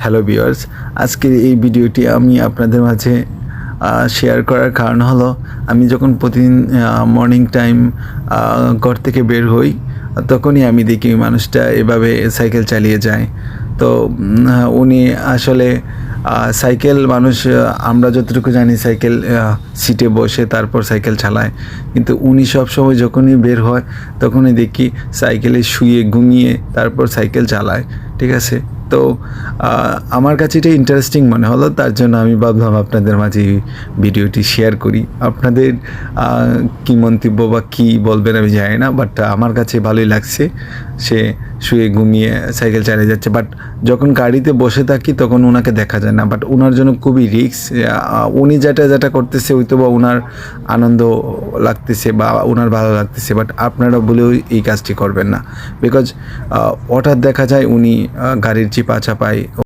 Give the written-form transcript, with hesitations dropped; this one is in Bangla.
হ্যালো ভিউয়ার্স, আজকের এই ভিডিওটি আমি আপনাদের মাঝে শেয়ার করার কারণ হলো আমি যখন প্রতিদিন মর্নিং টাইম ঘর থেকে বের হই তখনই আমি দেখি ওই মানুষটা এভাবে সাইকেল চালিয়ে যায়। তো উনি আসলে সাইকেল মানুষ আমরা যতটুকু জানি সাইকেল সিটে বসে তারপর সাইকেল চালায়, কিন্তু উনি সবসময় যখনই বের হয় তখনই দেখি সাইকেলে শুয়ে ঘুমিয়ে তারপর সাইকেল চালায়। ঠিক আছে, তো আমার কাছে এটা ইন্টারেস্টিং মনে হলো, তার জন্য আমি ভাবলাম আপনাদের মাঝে এই ভিডিওটি শেয়ার করি। আপনাদের কী মন্তব্য বা কী বলবেন আমি জানি না, বাট আমার কাছে ভালোই লাগছে। সে শুয়ে ঘুমিয়ে সাইকেল চালিয়ে যাচ্ছে, বাট যখন গাড়িতে বসে থাকি তখন ওনাকে দেখা যায় না, বাট ওনার জন্য খুবই রিস্ক। উনি যেটা করতেছে হয়তো বা ওনার আনন্দ লাগতেছে বা ওনার ভালো লাগতেছে, বাট আপনারা বলেও এই কাজটি করবেন না, বিকজ হঠাৎ দেখা যায় উনি গাড়ির চিপা চাপায়